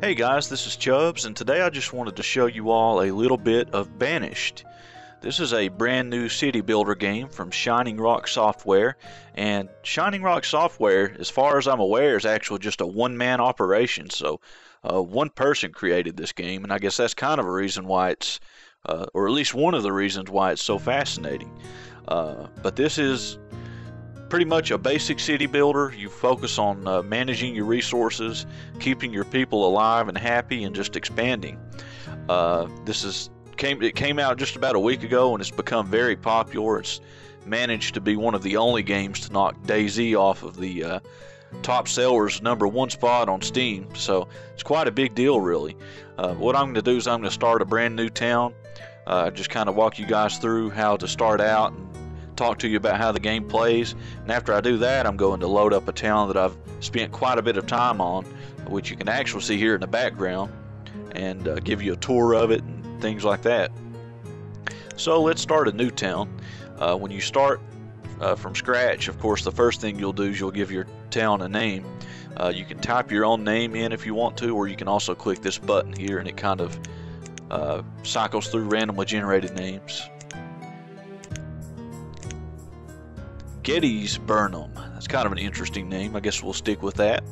Hey guys, this is Chubbs, and today I just wanted to show you all a little bit of Banished. This is a brand new city builder game from Shining Rock Software, and Shining Rock Software, as far as I'm aware, is actually just a one-man operation, so one person created this game, and I guess that's kind of a reason why it's, or at least one of the reasons why it's so fascinating. But this is pretty much a basic city builder. You focus on managing your resources, keeping your people alive and happy, and just expanding. It came out just about a week ago, and it's become very popular. It's managed to be one of the only games to knock DayZ off of the top sellers #1 spot on Steam. So it's quite a big deal, really. What I'm going to do is I'm going to start a brand new town. Just kind of walk you guys through how to start out and talk to you about how the game plays, and after I do that, I'm going to load up a town that I've spent quite a bit of time on, which you can actually see here in the background, and give you a tour of it and things like that. So let's start a new town. When you start from scratch, of course, the first thing you'll do is you'll give your town a name. You can type your own name in if you want to, or you can also click this button here and it kind of cycles through randomly generated names. Gettysburnham. That's kind of an interesting name. I guess we'll stick with that.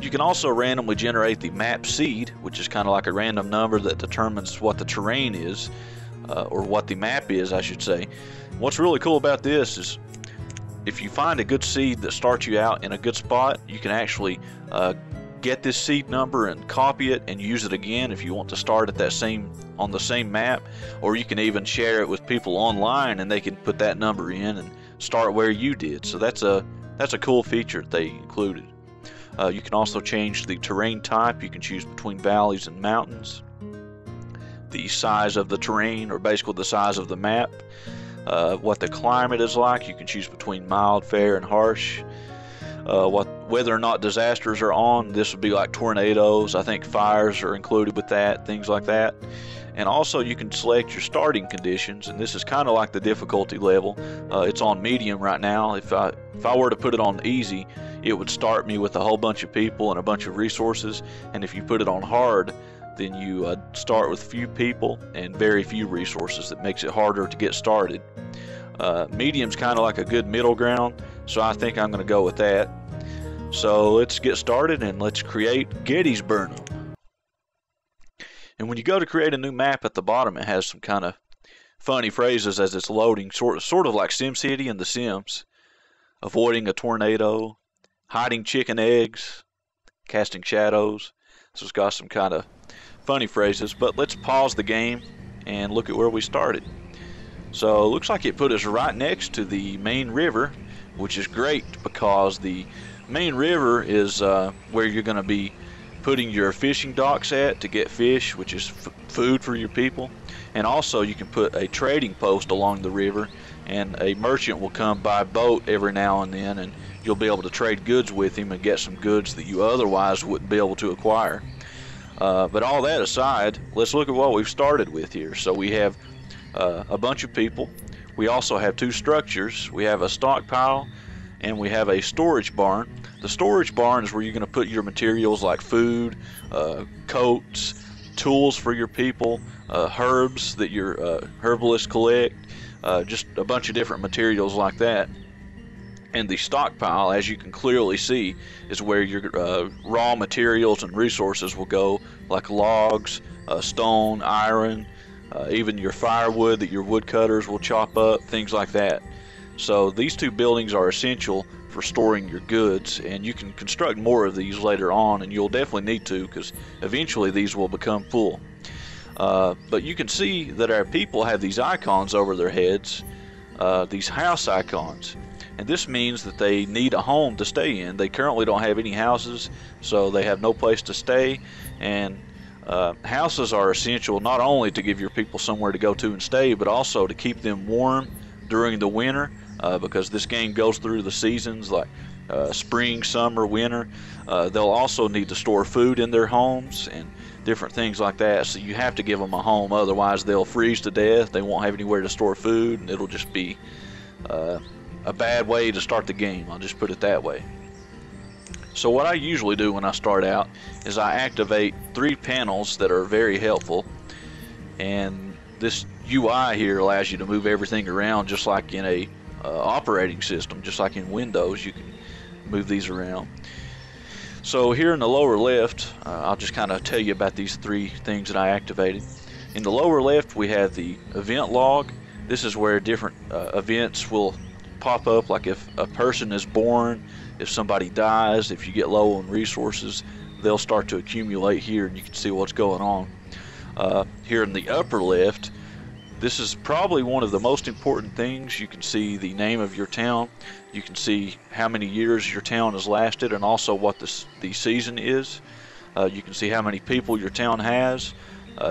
You can also randomly generate the map seed, which is kind of like a random number that determines what the terrain is, or what the map is, I should say. What's really cool about this is if you find a good seed that starts you out in a good spot, you can actually get this seed number and copy it and use it again if you want to start at on the same map, or you can even share it with people online and they can put that number in and start where you did. So that's a cool feature they included. You can also change the terrain type. You can choose between valleys and mountains. The size of the terrain, or basically the size of the map. What the climate is like. You can choose between mild, fair, and harsh. Whether or not disasters are on. This would be like tornadoes. I think fires are included with that, things like that. And also you can select your starting conditions, and this is kind of like the difficulty level. It's on medium right now. If I were to put it on easy, it would start me with a whole bunch of people and a bunch of resources, and if you put it on hard, then you start with few people and very few resources. That makes it harder to get started. Medium's kind of like a good middle ground, so I think I'm going to go with that. So let's get started and let's create Gettysburnham. And when you go to create a new map, at the bottom it has some kind of funny phrases as it's loading, sort of like SimCity and The Sims. Avoiding a tornado, hiding chicken eggs, casting shadows. So it's got some kind of funny phrases, but let's pause the game and look at where we started. So it looks like it put us right next to the main river, which is great because the main river is where you're going to be putting your fishing docks at to get fish, which is food for your people. And also you can put a trading post along the river, and a merchant will come by boat every now and then, and you'll be able to trade goods with him and get some goods that you otherwise wouldn't be able to acquire. But all that aside, let's look at what we've started with here. So we have a bunch of people. We also have two structures. We have a stockpile and we have a storage barn. The storage barn is where you're going to put your materials like food, coats, tools for your people, herbs that your herbalists collect, just a bunch of different materials like that. And the stockpile, as you can clearly see, is where your raw materials and resources will go, like logs, stone, iron, even your firewood that your woodcutters will chop up, things like that. So these two buildings are essential for storing your goods, and you can construct more of these later on, and you'll definitely need to, because eventually these will become full. But you can see that our people have these icons over their heads, these house icons, and this means that they need a home to stay in. They currently don't have any houses, so they have no place to stay, and houses are essential not only to give your people somewhere to go to and stay, but also to keep them warm during the winter, because this game goes through the seasons like spring, summer, winter. They'll also need to store food in their homes and different things like that, so you have to give them a home, otherwise they'll freeze to death. They won't have anywhere to store food, and it'll just be a bad way to start the game. I'll just put it that way. So what I usually do when I start out is I activate 3 panels that are very helpful, and this UI here allows you to move everything around just like in a operating system, just like in Windows. You can move these around. So here in the lower left, I'll just kind of tell you about these 3 things that I activated. In the lower left, we have the event log. This is where different events will pop up, like if a person is born, if somebody dies, if you get low on resources, they'll start to accumulate here, and you can see what's going on. Here in the upper left, this is probably one of the most important things. You can see the name of your town. You can see how many years your town has lasted, and also what the season is. You can see how many people your town has.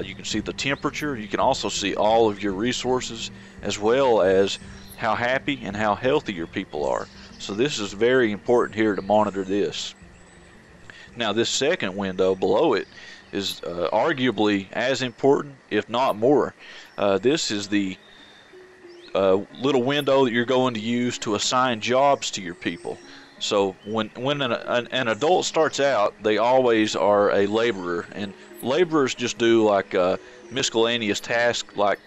You can see the temperature. You can also see all of your resources, as well as how happy and how healthy your people are. So this is very important here to monitor this. Now this second window below it is arguably as important, if not more. This is the little window that you're going to use to assign jobs to your people. So when an adult starts out, they always are a laborer, and laborers just do like miscellaneous tasks like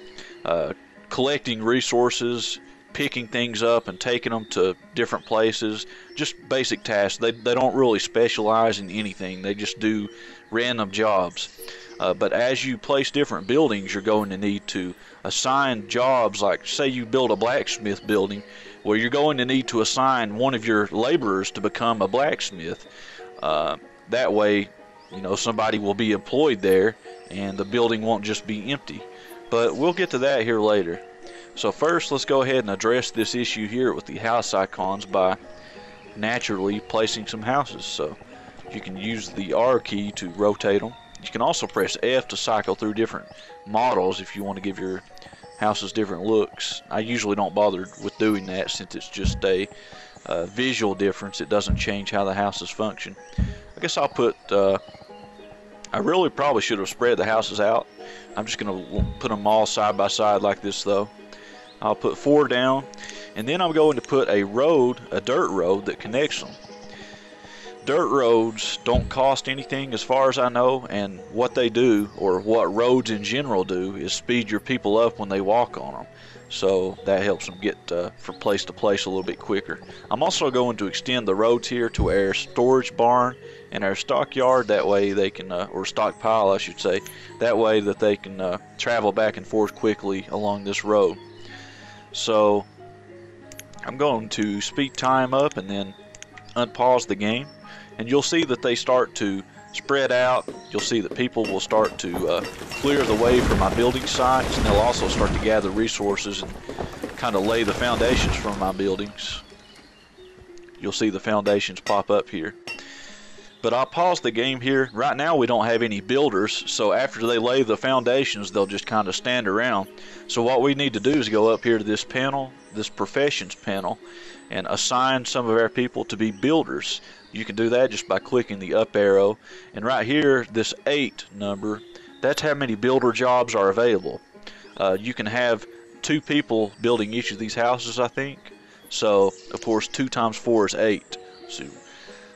collecting resources, picking things up and taking them to different places, just basic tasks. They don't really specialize in anything. They just do random jobs. But as you place different buildings, you're going to need to assign jobs. Like say you build a blacksmith building, well, you're going to need to assign one of your laborers to become a blacksmith. That way, you know, somebody will be employed there and the building won't just be empty. But we'll get to that here later. So first, let's go ahead and address this issue here with the house icons by naturally placing some houses. So you can use the R key to rotate them. You can also press F to cycle through different models if you want to give your houses different looks. I usually don't bother with doing that since it's just a visual difference. It doesn't change how the houses function. I guess I'll put, I really probably should have spread the houses out. I'm just going to put them all side by side like this though. I'll put 4 down, and then I'm going to put a road, a dirt road that connects them. Dirt roads don't cost anything as far as I know, and what they do, or what roads in general do, is speed your people up when they walk on them. So that helps them get from place to place a little bit quicker. I'm also going to extend the roads here to our storage barn and our stockyard. That way they can, or stockpile I should say, that way that they can travel back and forth quickly along this road. So I'm going to speed time up and then unpause the game, and you'll see that they start to spread out. You'll see that people will start to clear the way for my building sites, and they'll also start to gather resources and kind of lay the foundations for my buildings. You'll see the foundations pop up here. But I'll pause the game here. Right now we don't have any builders, so after they lay the foundations, they'll just kind of stand around. So what we need to do is go up here to this panel, this professions panel, and assign some of our people to be builders. You can do that just by clicking the up arrow, and right here, this 8 number, that's how many builder jobs are available. You can have 2 people building each of these houses, I think. So of course 2 times 4 is 8.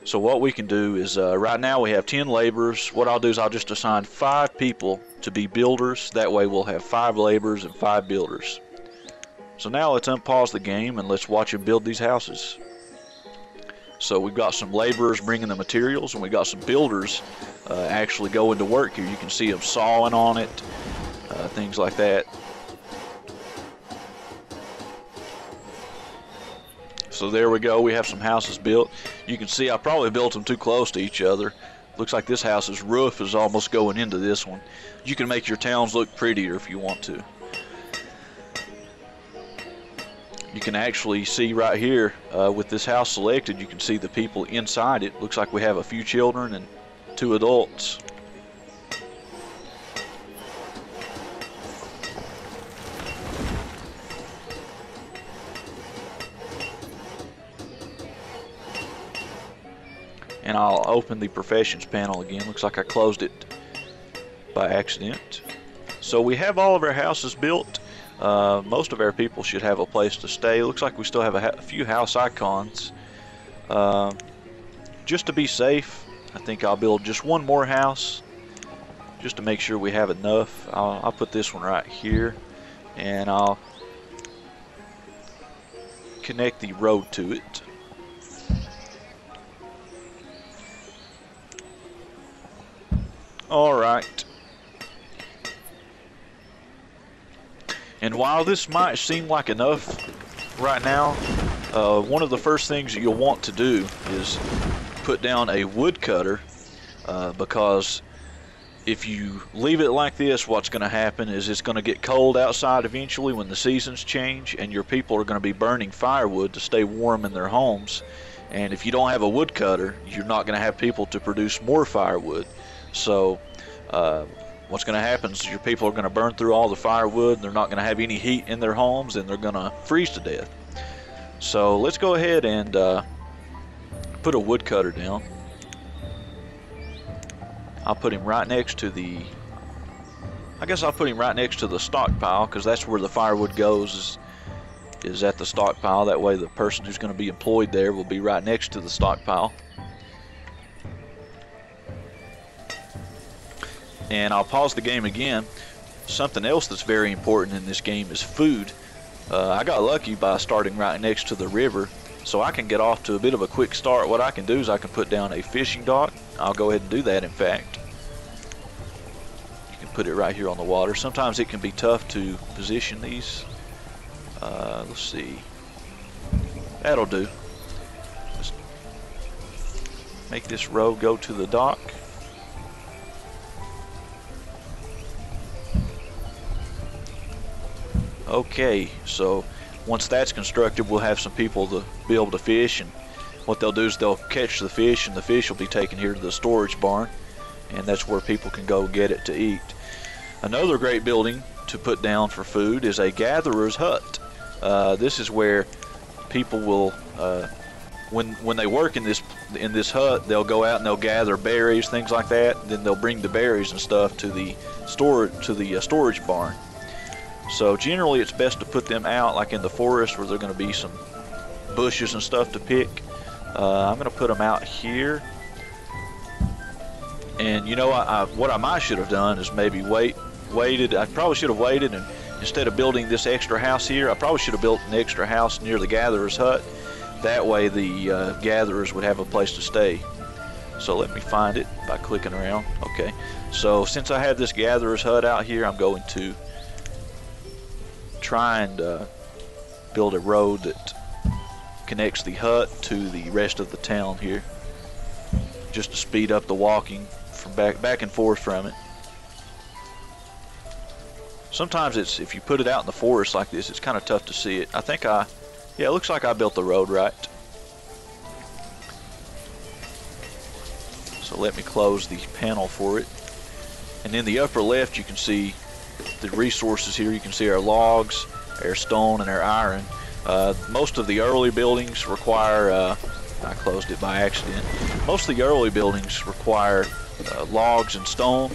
So what we can do is, right now we have 10 laborers. What I'll do is I'll just assign 5 people to be builders. That way we'll have 5 laborers and 5 builders. So now let's unpause the game and let's watch them build these houses. So we've got some laborers bringing the materials, and we've got some builders actually going to work here. You can see them sawing on it, things like that. So there we go, we have some houses built. You can see I probably built them too close to each other. Looks like this house's roof is almost going into this one. You can make your towns look prettier if you want to. You can actually see right here with this house selected, you can see the people inside it. Looks like we have a few children and 2 adults. And I'll open the professions panel again. Looks like I closed it by accident. So we have all of our houses built. Most of our people should have a place to stay. Looks like we still have a few house icons. just to be safe, I think I'll build just one more house, just to make sure we have enough. I'll put this one right here, and I'll connect the road to it. Alright. And while this might seem like enough right now, one of the first things that you'll want to do is put down a woodcutter, because if you leave it like this, what's going to happen is it's going to get cold outside eventually when the seasons change, and your people are going to be burning firewood to stay warm in their homes. And if you don't have a woodcutter, you're not going to have people to produce more firewood. So what's going to happen is your people are going to burn through all the firewood, and they're not going to have any heat in their homes, and they're going to freeze to death. So let's go ahead and put a woodcutter down. I'll put him right next to the, I guess I'll put him right next to the stockpile, because that's where the firewood goes, is at the stockpile. That way the person who's going to be employed there will be right next to the stockpile. And I'll pause the game again. Something else that's very important in this game is food. I got lucky by starting right next to the river, so I can get off to a bit of a quick start. What I can do is I can put down a fishing dock. I'll go ahead and do that, in fact. You can put it right here on the water. Sometimes it can be tough to position these. Let's see. That'll do. Let's make this road go to the dock. Okay, so once that's constructed, we'll have some people to be able to fish, and what they'll do is they'll catch the fish, and the fish will be taken here to the storage barn, and that's where people can go get it to eat. Another great building to put down for food is a gatherer's hut. This is where people will, when they work in this hut, they'll go out and they'll gather berries, things like that. Then they'll bring the berries and stuff to the storage barn. So generally it's best to put them out like in the forest where there's going to be some bushes and stuff to pick. I'm going to put them out here. And you know, what I might should have done is maybe waited. I probably should have waited, and instead of building this extra house here, I probably should have built an extra house near the gatherer's hut. That way the gatherers would have a place to stay. So let me find it by clicking around. Okay, so since I have this gatherer's hut out here, I'm going to try and build a road that connects the hut to the rest of the town here, just to speed up the walking from back and forth from it. Sometimes it's, if you put it out in the forest like this, it's kind of tough to see it. Yeah, it looks like I built the road right. So let me close the panel for it. And in the upper left you can see the resources here. You can see our logs, our stone, and our iron. Most of the early buildings require, I closed it by accident. Most of the early buildings require logs and stone.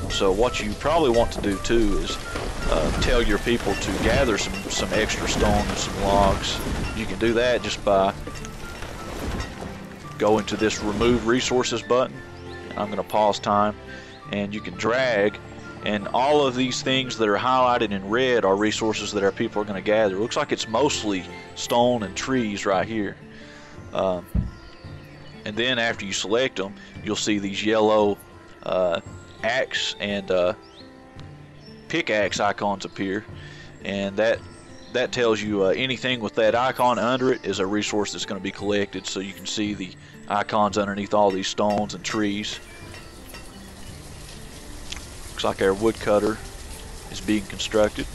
So what you probably want to do too is tell your people to gather some extra stone and some logs. You can do that just by going to this remove resources button. And I'm going to pause time, and you can drag. And all of these things that are highlighted in red are resources that our people are going to gather. It looks like it's mostly stone and trees right here. And then after you select them, you'll see these yellow axe and pickaxe icons appear. And that tells you anything with that icon under it is a resource that's going to be collected. So you can see the icons underneath all these stones and trees. Looks like our woodcutter is being constructed.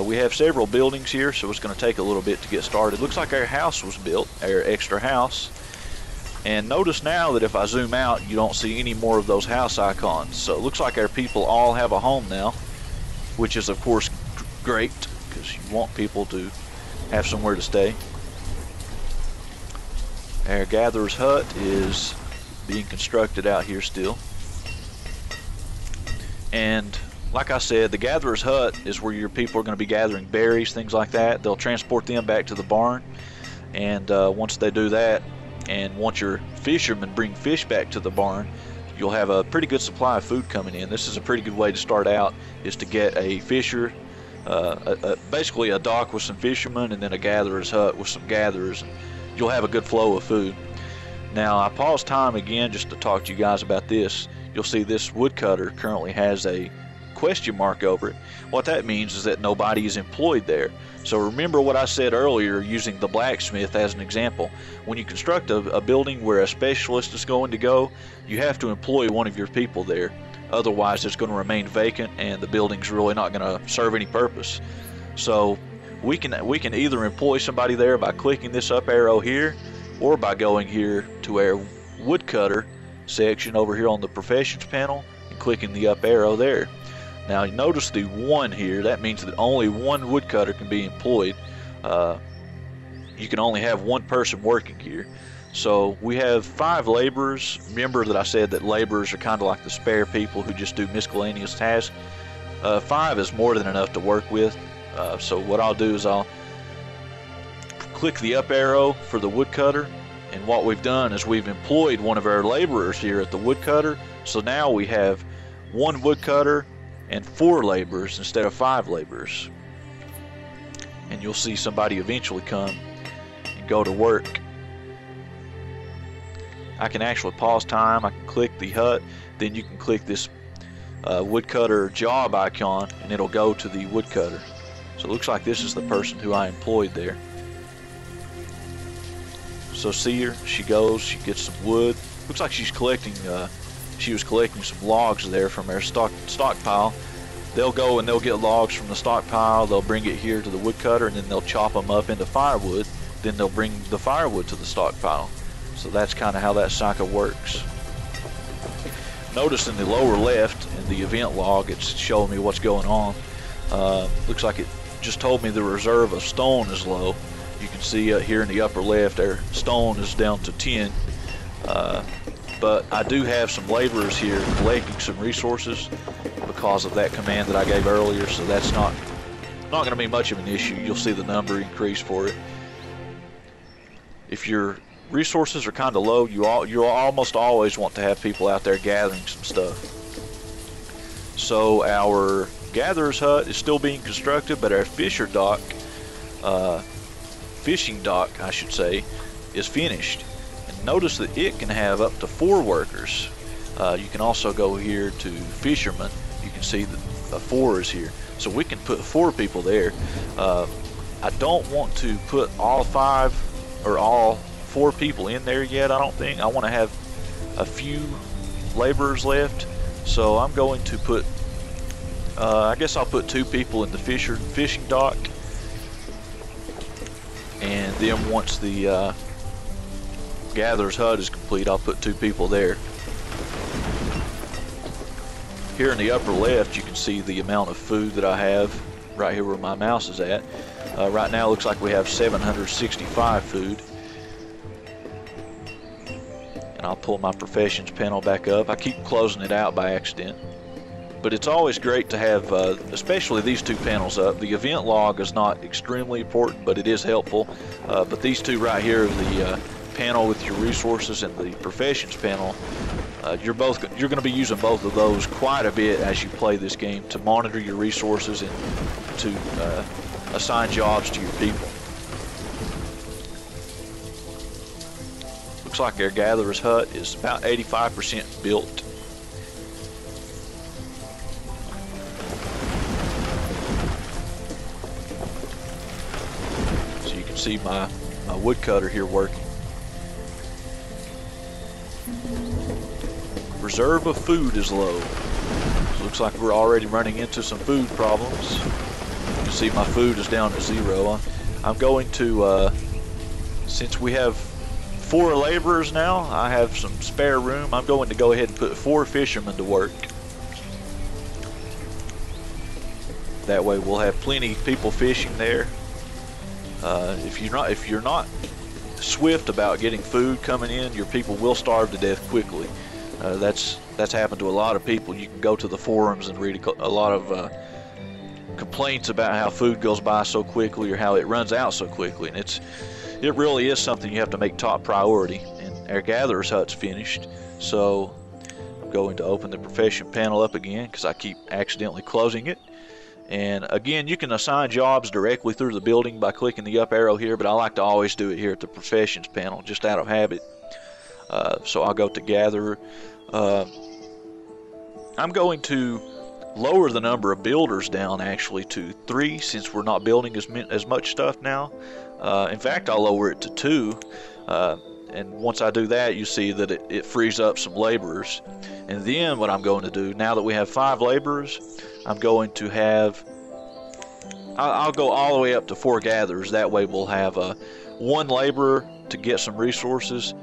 We have several buildings here, so it's going to take a little bit to get started. Looks like our house was built, our extra house. And notice now that if I zoom out, you don't see any more of those house icons. So it looks like our people all have a home now, which is of course great, because you want people to have somewhere to stay. Our gatherer's hut is being constructed out here still. And like I said, the gatherer's hut is where your people are going to be gathering berries, things like that. They'll transport them back to the barn, and once they do that, and once your fishermen bring fish back to the barn, you'll have a pretty good supply of food coming in. This is a pretty good way to start out, is to get a fisher, basically a dock with some fishermen, and then a gatherer's hut with some gatherers. You'll have a good flow of food. Now, I paused time again just to talk to you guys about this. You'll see this woodcutter currently has a question mark over it. What that means is that nobody is employed there. So remember what I said earlier, using the blacksmith as an example. When you construct a building where a specialist is going to go, you have to employ one of your people there. Otherwise, it's going to remain vacant and the building's really not going to serve any purpose. So we can either employ somebody there by clicking this up arrow here, or by going here to our woodcutter section over here on the professions panel and clicking the up arrow there. Now you notice the 1 here. That means that only one woodcutter can be employed. You can only have one person working here. So we have 5 laborers. Remember that I said that laborers are kind of like the spare people who just do miscellaneous tasks. 5 is more than enough to work with. So what I'll do is I'll click the up arrow for the woodcutter, and what we've done is we've employed one of our laborers here at the woodcutter. So now we have 1 woodcutter and 4 laborers instead of 5 laborers. And you'll see somebody eventually come and go to work. I can actually pause time. I can click the hut, then you can click this woodcutter job icon and it'll go to the woodcutter. So it looks like this is the person who I employed there. So see her, she goes, she gets some wood. Looks like she's collecting, she was collecting some logs there from our stockpile. They'll go and they'll get logs from the stockpile, they'll bring it here to the woodcutter, and then they'll chop them up into firewood. Then they'll bring the firewood to the stockpile. So that's kind of how that cycle works. Notice in the lower left, in the event log, it's showing me what's going on. Looks like it just told me the reserve of stone is low. You can see here in the upper left, our stone is down to 10. But I do have some laborers here collecting some resources because of that command that I gave earlier, so that's not going to be much of an issue. You'll see the number increase for it. If your resources are kind of low, you'll almost always want to have people out there gathering some stuff. So our gatherer's hut is still being constructed, but our fishing dock, I should say, is finished. And notice that it can have up to 4 workers. You can also go here to fishermen. You can see that 4 is here. So we can put 4 people there. I don't want to put all 5 or all 4 people in there yet, I don't think. I want to have a few laborers left. So I'm going to put, I guess I'll put 2 people in the fishing dock. And then once the gatherer's hut is complete, I'll put 2 people there. Here in the upper left, you can see the amount of food that I have right here where my mouse is at. Right now, it looks like we have 765 food. And I'll pull my professions panel back up. I keep closing it out by accident. But it's always great to have, especially these 2 panels up. The event log is not extremely important, but it is helpful. But these 2 right here, the panel with your resources and the professions panel, you're going to be using both of those quite a bit as you play this game to monitor your resources and to assign jobs to your people. Looks like our gatherer's hut is about 85% built. So you can see my woodcutter here working. Reserve of food is low. So looks like we're already running into some food problems. You can see my food is down to 0. I'm going to, since we have 4 laborers now, I have some spare room. I'm going to go ahead and put 4 fishermen to work. That way we'll have plenty of people fishing there. If you're not swift about getting food coming in, your people will starve to death quickly. That's happened to a lot of people. You can go to the forums and read a lot of complaints about how food goes by so quickly or how it runs out so quickly, and it really is something you have to make top priority. And our gatherer's hut's finished. So I'm going to open the profession panel up again because I keep accidentally closing it. And again, you can assign jobs directly through the building by clicking the up arrow here, but I like to always do it here at the professions panel just out of habit. So I'll go to gatherer. I'm going to lower the number of builders down actually to 3 since we're not building as much stuff now. In fact, I'll lower it to 2. And once I do that, you see that it frees up some laborers. And then what I'm going to do, now that we have 5 laborers, I'm going to have, I'll go all the way up to 4 gatherers. That way we'll have 1 laborer to get some resources,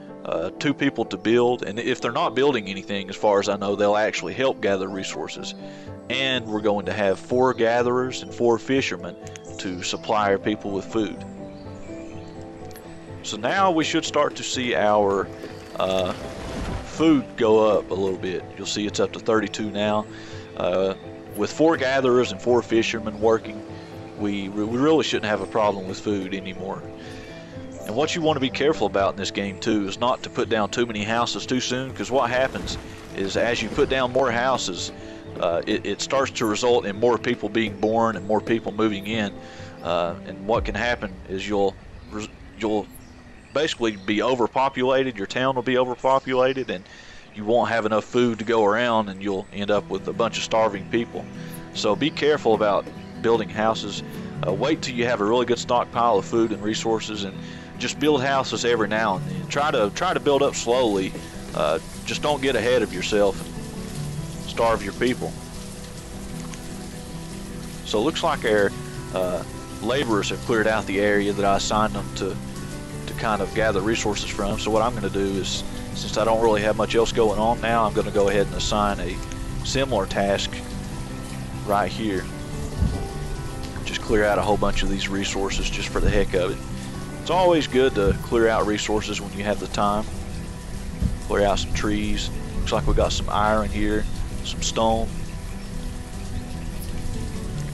2 people to build, and if they're not building anything, as far as I know, they'll actually help gather resources. And we're going to have 4 gatherers and 4 fishermen to supply our people with food. So now we should start to see our food go up a little bit. You'll see it's up to 32 now. With 4 gatherers and 4 fishermen working, we really shouldn't have a problem with food anymore. And what you want to be careful about in this game too is not to put down too many houses too soon, because what happens is as you put down more houses, it starts to result in more people being born and more people moving in. And what can happen is you'll basically be overpopulated, your town will be overpopulated, and you won't have enough food to go around, and you'll end up with a bunch of starving people. So be careful about building houses. Wait till you have a really good stockpile of food and resources, and just build houses every now and then. Try to build up slowly. Just don't get ahead of yourself and starve your people. So it looks like our laborers have cleared out the area that I assigned them to kind of gather resources from. So what I'm going to do is, since I don't really have much else going on now, I'm going to go ahead and assign a similar task right here. Just clear out a whole bunch of these resources just for the heck of it. It's always good to clear out resources when you have the time. Clear out some trees. Looks like we got some iron here, some stone.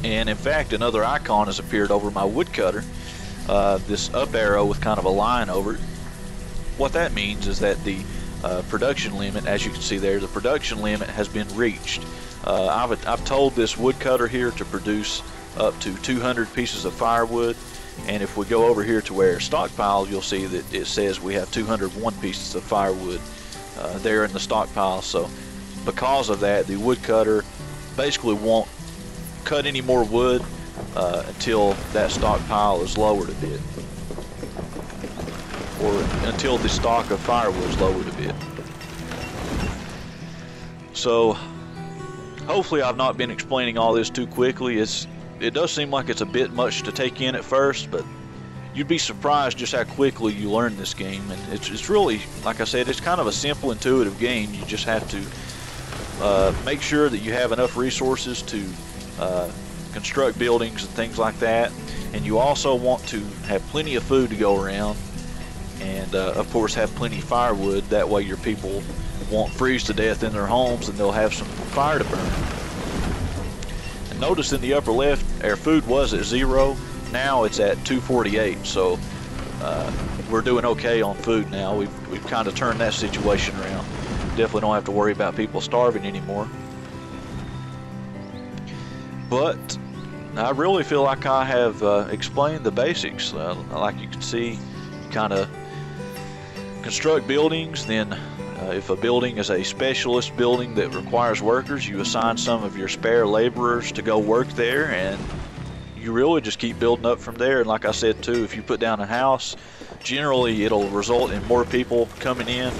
And in fact, another icon has appeared over my woodcutter. This up arrow with kind of a line over it. What that means is that the production limit, as you can see there, the production limit has been reached. I've told this woodcutter here to produce up to 200 pieces of firewood, and if we go over here to where stockpile, you'll see that it says we have 201 pieces of firewood there in the stockpile. So because of that, the woodcutter basically won't cut any more wood until that stockpile is lowered a bit, or until the stock of firewood is lowered a bit. So hopefully I've not been explaining all this too quickly. It does seem like it's a bit much to take in at first, but you'd be surprised just how quickly you learn this game. And it's really, like I said, it's kind of a simple, intuitive game. You just have to make sure that you have enough resources to construct buildings and things like that, and you also want to have plenty of food to go around, and of course have plenty of firewood. That way your people won't freeze to death in their homes, and they'll have some fire to burn. And notice in the upper left our food was at 0. Now it's at 248, so we're doing okay on food now. We've kind of turned that situation around. Definitely don't have to worry about people starving anymore. But I really feel like I have explained the basics. Like you can see, you kind of construct buildings. Then if a building is a specialist building that requires workers, you assign some of your spare laborers to go work there, and you really just keep building up from there. And like I said too, if you put down a house, generally it'll result in more people coming in,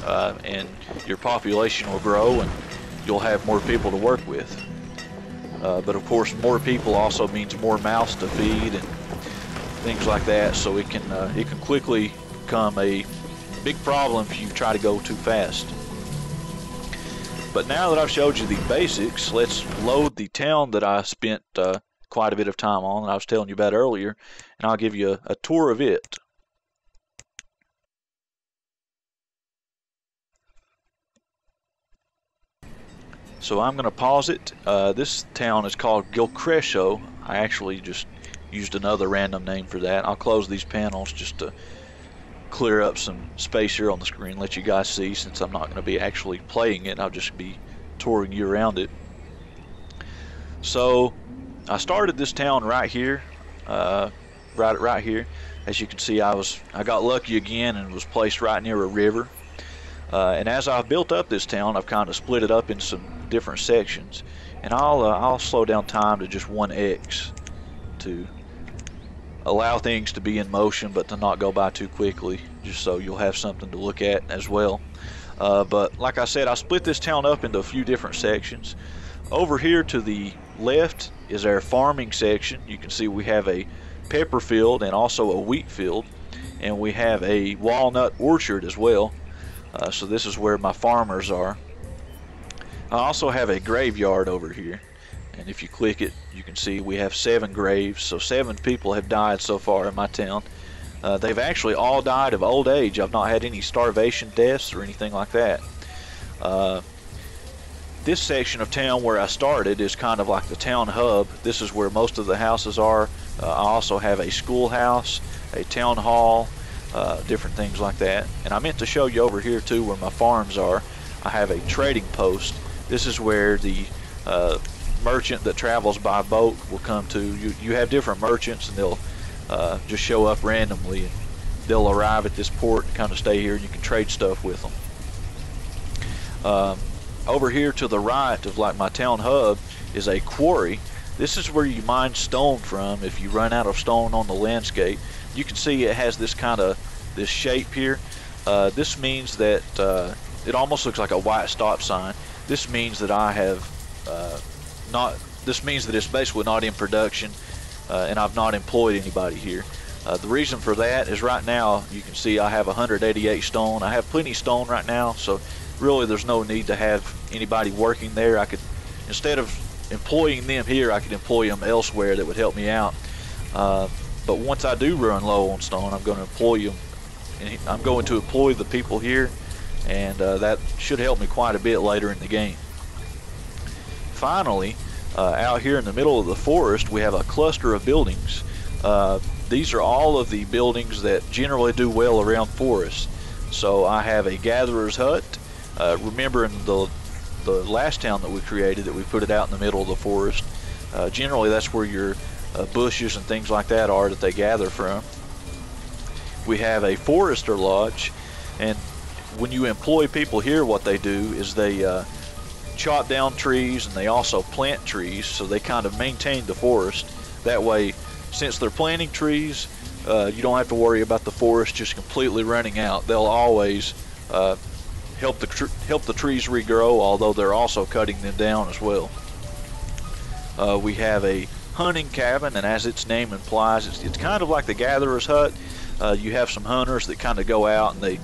and your population will grow, and you'll have more people to work with. But of course, more people also means more mouths to feed and things like that. So it can quickly become a big problem if you try to go too fast. But now that I've showed you the basics, let's load the town that I spent quite a bit of time on, that I was telling you about earlier, and I'll give you a tour of it. So I'm going to pause it. This town is called Gilcresco. I actually just used another random name for that. I'll close these panels just to clear up some space here on the screen, let you guys see, since I'm not going to be actually playing it. I'll just be touring you around it. So I started this town right here, right here. As you can see, I got lucky again and was placed right near a river. And as I've built up this town, I've kind of split it up in some different sections. And I'll slow down time to just 1x to allow things to be in motion, but to not go by too quickly, just so you'll have something to look at as well. But like I said, I split this town up into a few different sections. Over here to the left is our farming section. You can see we have a pepper field and also a wheat field, and we have a walnut orchard as well. So this is where my farmers are. I also have a graveyard over here, and if you click it, you can see we have 7 graves. So 7 people have died so far in my town. They've actually all died of old age. I've not had any starvation deaths or anything like that. This section of town where I started is kind of like the town hub. This is where most of the houses are. I also have a schoolhouse, a town hall, different things like that. And I meant to show you over here too where my farms are. I have a trading post. This is where the merchant that travels by boat will come to. You have different merchants, and they'll just show up randomly, and they'll arrive at this port and kind of stay here, and you can trade stuff with them. Over here to the right of like my town hub is a quarry. This is where you mine stone from if you run out of stone on the landscape. You can see it has this this shape here. This means that it almost looks like a white stop sign. This means that I have this means that it's basically not in production, and I've not employed anybody here. The reason for that is right now you can see I have 188 stone. I have plenty of stone right now, so really there's no need to have anybody working there. I could, instead of employing them here, I could employ them elsewhere that would help me out. But once I do run low on stone, I'm going to employ them. I'm going to employ the people here, and that should help me quite a bit later in the game. Finally, out here in the middle of the forest, we have a cluster of buildings. These are all of the buildings that generally do well around forests. So I have a gatherer's hut. Remember in the last town that we created, that we put it out in the middle of the forest. Generally that's where your bushes and things like that are that they gather from. We have a forester lodge, and when you employ people here, what they do is they chop down trees, and they also plant trees, so they kind of maintain the forest. That way, since they're planting trees, you don't have to worry about the forest just completely running out. They'll always help the trees regrow, although they're also cutting them down as well. We have a hunting cabin, and as its name implies, it's kind of like the gatherer's hut. You have some hunters that kind of go out and they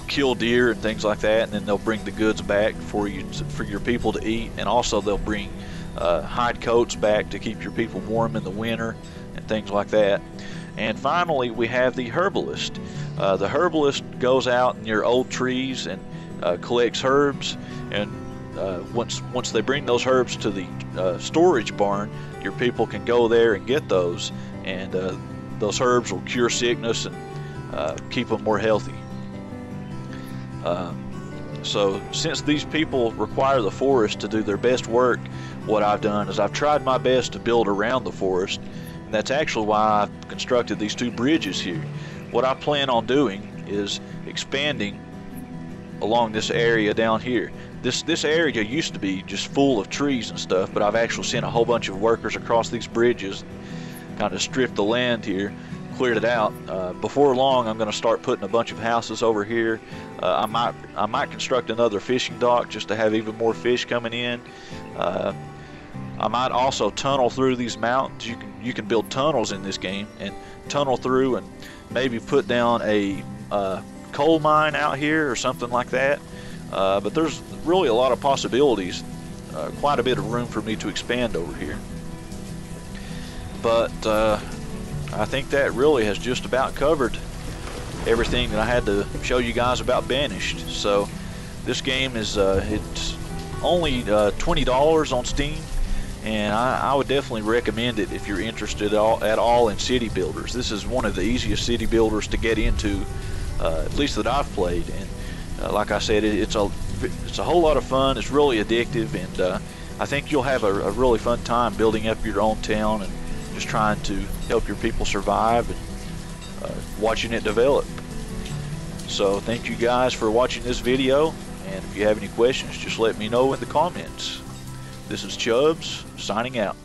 kill deer and things like that, and then they'll bring the goods back for your people to eat, and also they'll bring hide coats back to keep your people warm in the winter and things like that. And finally, we have the herbalist. The herbalist goes out near old trees and collects herbs, and once they bring those herbs to the storage barn, your people can go there and get those, and those herbs will cure sickness and keep them more healthy. So since these people require the forest to do their best work, what I've done is I've tried my best to build around the forest, and that's actually why I've constructed these 2 bridges here. What I plan on doing is expanding along this area down here. This area used to be just full of trees and stuff, but I've actually sent a whole bunch of workers across these bridges, kind of stripped the land here, cleared it out. Before long, I'm going to start putting a bunch of houses over here. I might construct another fishing dock just to have even more fish coming in. I might also tunnel through these mountains. You can build tunnels in this game and tunnel through, and maybe put down a coal mine out here or something like that. But there's really a lot of possibilities, quite a bit of room for me to expand over here. But I think that really has just about covered everything that I had to show you guys about Banished. So this game is it's only $20 on Steam, and I would definitely recommend it if you're interested at all in city builders. This is one of the easiest city builders to get into at least that I've played. And like I said, it's a whole lot of fun. It's really addictive, and I think you'll have a really fun time building up your own town and just trying to help your people survive and watching it develop. So thank you guys for watching this video, and if you have any questions, just let me know in the comments. This is Chubbs, signing out.